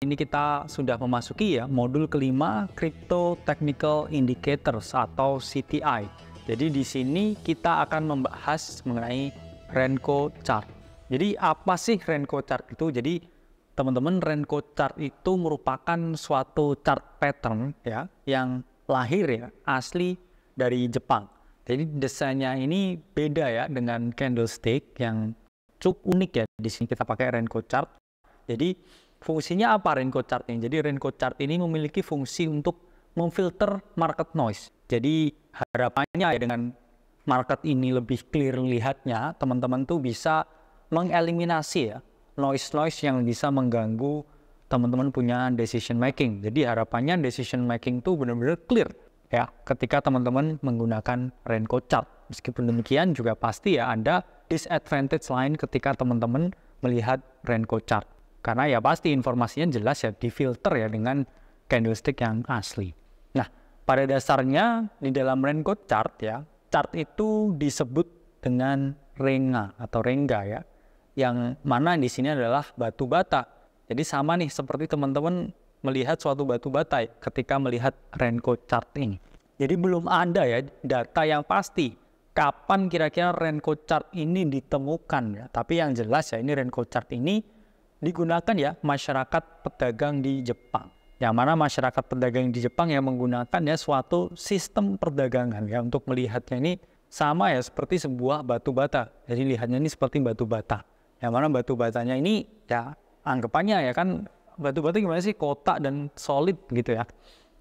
Ini kita sudah memasuki ya modul kelima Crypto Technical Indicators atau CTI. Jadi di sini kita akan membahas mengenai Renko Chart. Jadi apa sih Renko Chart itu? Jadi teman-teman, Renko Chart itu merupakan suatu chart pattern ya yang lahir ya asli dari Jepang. Jadi desainnya ini beda ya dengan candlestick yang cukup unik ya. Di sini kita pakai Renko Chart. Jadi fungsinya apa Renko Chart ini? Jadi Renko Chart ini memiliki fungsi untuk memfilter market noise. Jadi harapannya ya dengan market ini lebih clear lihatnya, teman-teman tuh bisa mengeliminasi ya noise-noise yang bisa mengganggu teman-teman punya decision making. Jadi harapannya decision making tuh benar-benar clear ya ketika teman-teman menggunakan Renko Chart. Meskipun demikian juga pasti ya ada disadvantage lain ketika teman-teman melihat Renko Chart. Karena ya pasti informasinya jelas ya difilter ya dengan candlestick yang asli. Nah, pada dasarnya di dalam Renko Chart ya, chart itu disebut dengan renga atau rengga ya, yang mana di sini adalah batu bata. Jadi sama nih seperti teman-teman melihat suatu batu bata ya, ketika melihat Renko Chart ini. Jadi belum ada ya data yang pasti kapan kira-kira Renko Chart ini ditemukan ya. Tapi yang jelas ya ini Renko Chart ini digunakan ya masyarakat pedagang di Jepang. Yang mana masyarakat pedagang di Jepang yang menggunakan ya suatu sistem perdagangan ya untuk melihatnya ini sama ya seperti sebuah batu bata. Jadi lihatnya ini seperti batu bata. Yang mana batu batanya ini ya anggapannya ya kan batu bata gimana sih, kotak dan solid gitu ya.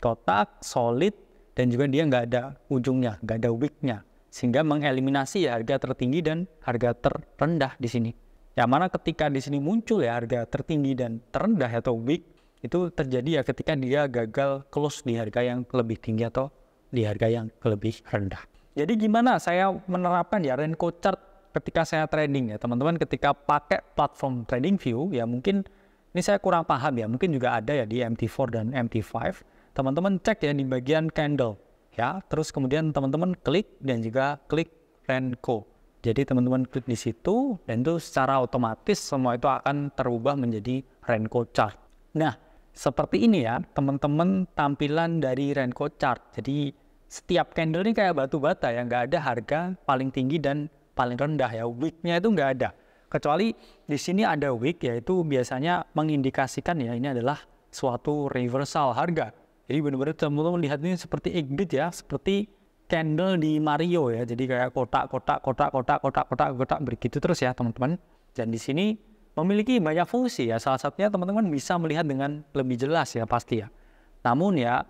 Kotak, solid, dan juga dia nggak ada ujungnya, nggak ada wicknya. Sehingga mengeliminasi ya harga tertinggi dan harga terendah di sini. Yang mana ketika di sini muncul ya harga tertinggi dan terendah atau wick itu terjadi ya ketika dia gagal close di harga yang lebih tinggi atau di harga yang lebih rendah. Jadi gimana saya menerapkan ya Renko Chart ketika saya trading ya teman-teman, ketika pakai platform TradingView ya mungkin ini saya kurang paham ya, mungkin juga ada ya di MT4 dan MT5. Teman-teman cek ya di bagian candle ya, terus kemudian teman-teman klik dan juga klik Renko. Jadi teman-teman klik di situ dan itu secara otomatis semua itu akan terubah menjadi Renko Chart. Nah, seperti ini ya teman-teman tampilan dari Renko Chart. Jadi setiap candle ini kayak batu bata ya, nggak ada harga paling tinggi dan paling rendah ya. Wicknya itu nggak ada. Kecuali di sini ada wick, yaitu biasanya mengindikasikan ya ini adalah suatu reversal harga. Jadi benar-benar teman-teman lihat ini seperti Igbit ya, seperti candle di Mario ya, jadi kayak kotak begitu terus ya teman-teman. Dan di sini memiliki banyak fungsi ya, salah satunya teman-teman bisa melihat dengan lebih jelas ya pasti ya. Namun ya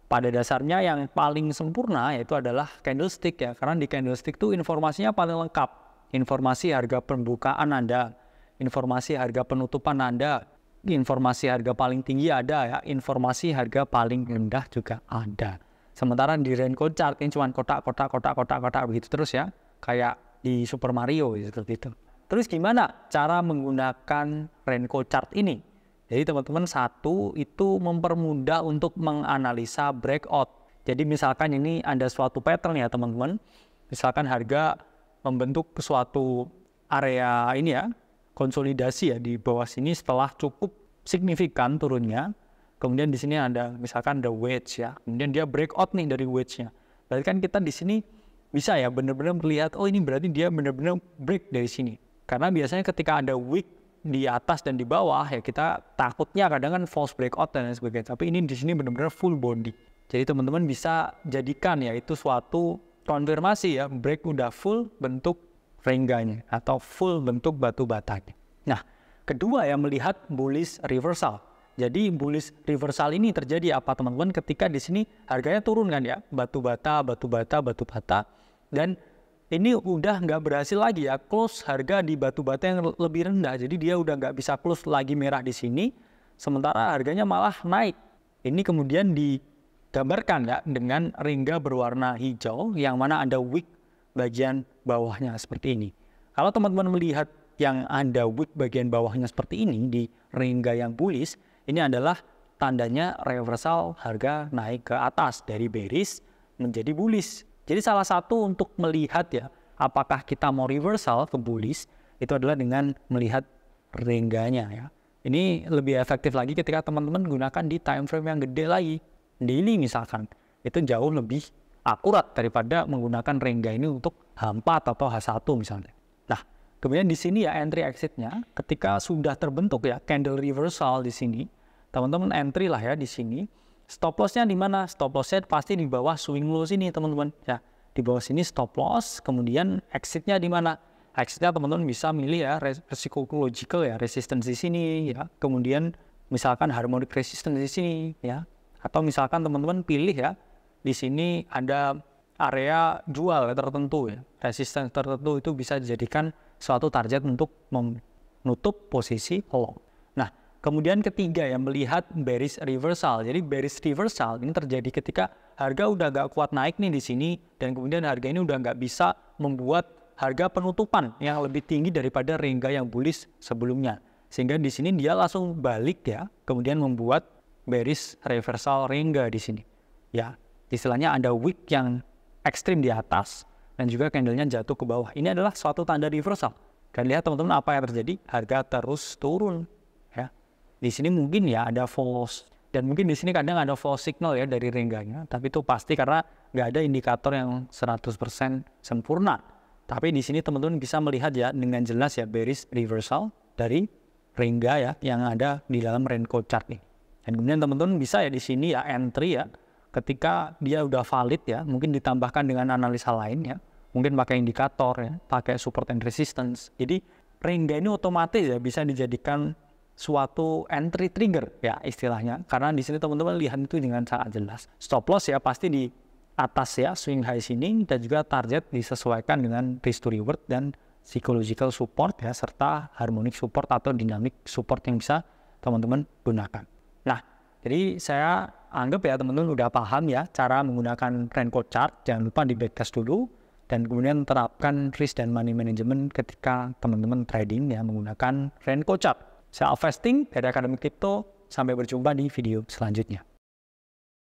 pada dasarnya yang paling sempurna yaitu adalah candlestick ya, karena di candlestick itu informasinya paling lengkap. Informasi harga pembukaan Anda, informasi harga penutupan Anda, informasi harga paling tinggi ada ya, informasi harga paling rendah juga ada. Sementara di Renko Chart ini cuma kotak begitu terus ya, kayak di Super Mario gitu. Terus gimana cara menggunakan Renko Chart ini? Jadi teman-teman, satu itu mempermudah untuk menganalisa breakout. Jadi misalkan ini ada suatu pattern ya teman-teman, misalkan harga membentuk suatu area ini ya, konsolidasi ya di bawah sini setelah cukup signifikan turunnya. Kemudian di sini ada misalkan ada wedge ya, kemudian dia breakout nih dari wedge-nya. Berarti kan kita di sini bisa ya benar-benar melihat, oh ini berarti dia benar-benar break dari sini. Karena biasanya ketika ada wick di atas dan di bawah ya kita takutnya kadang kan false breakout dan lain sebagainya. Tapi ini di sini benar-benar full body. Jadi teman-teman bisa jadikan ya itu suatu konfirmasi ya, break udah full bentuk rengganya atau full bentuk batu batanya. Nah, kedua ya melihat bullish reversal. Jadi bullish reversal ini terjadi apa teman-teman ketika di sini harganya turun kan ya, batu bata, dan ini udah nggak berhasil lagi ya close harga di batu bata yang lebih rendah. Jadi dia udah nggak bisa close lagi merah di sini, sementara harganya malah naik. Ini kemudian digambarkan ya dengan rengga berwarna hijau yang mana ada wick bagian bawahnya seperti ini. Kalau teman-teman melihat yang ada wick bagian bawahnya seperti ini di rengga yang bullish, ini adalah tandanya reversal harga naik ke atas dari bearish menjadi bullish. Jadi salah satu untuk melihat ya apakah kita mau reversal ke bullish itu adalah dengan melihat rengganya ya. Ini lebih efektif lagi ketika teman-teman gunakan di time frame yang gede lagi, daily misalkan. Itu jauh lebih akurat daripada menggunakan Rengga ini untuk H4 atau H1 misalnya. Nah, kemudian di sini ya entry exit-nya ketika sudah terbentuk ya candle reversal di sini, teman-teman entry lah ya di sini. Stop loss-nya di mana? Stop loss-nya pasti di bawah swing low sini, teman-teman. Ya, di bawah sini stop loss, kemudian exit-nya di mana? Exit-nya teman-teman bisa milih ya psychological ya, resistance di sini ya. Kemudian misalkan harmonic resistance di sini ya. Atau misalkan teman-teman pilih ya di sini ada area jual tertentu ya. Resistance tertentu itu bisa dijadikan suatu target untuk menutup posisi long. Nah, kemudian ketiga yang melihat bearish reversal. Jadi bearish reversal ini terjadi ketika harga udah gak kuat naik nih di sini dan kemudian harga ini udah gak bisa membuat harga penutupan yang lebih tinggi daripada Rengga yang bullish sebelumnya. Sehingga di sini dia langsung balik ya, kemudian membuat bearish reversal Rengga di sini. Ya, istilahnya ada wick yang ekstrim di atas dan juga candlenya jatuh ke bawah. Ini adalah suatu tanda reversal. Dan lihat teman-teman apa yang terjadi, harga terus turun ya. Di sini mungkin ya ada false dan mungkin di sini kadang ada false signal ya dari Rengganya, tapi itu pasti karena nggak ada indikator yang 100% sempurna. Tapi di sini teman-teman bisa melihat ya dengan jelas ya bearish reversal dari Rengga ya yang ada di dalam Renko chart nih. Dan kemudian teman-teman bisa ya di sini ya entry ya ketika dia udah valid ya, mungkin ditambahkan dengan analisa lain ya. Mungkin pakai indikator ya, pakai support and resistance. Jadi Rengga ini otomatis ya bisa dijadikan suatu entry trigger ya istilahnya. Karena di sini teman-teman lihat itu dengan sangat jelas. Stop loss ya pasti di atas ya swing high sini dan juga target disesuaikan dengan risk to reward dan psychological support ya serta harmonic support atau dynamic support yang bisa teman-teman gunakan. Nah, jadi saya anggap ya teman-teman udah paham ya cara menggunakan Renko chart. Jangan lupa di backtest dulu dan kemudian terapkan risk dan money management ketika teman-teman trading ya menggunakan Renko chart. Saya Alvesting dari Akademi Crypto. Sampai berjumpa di video selanjutnya.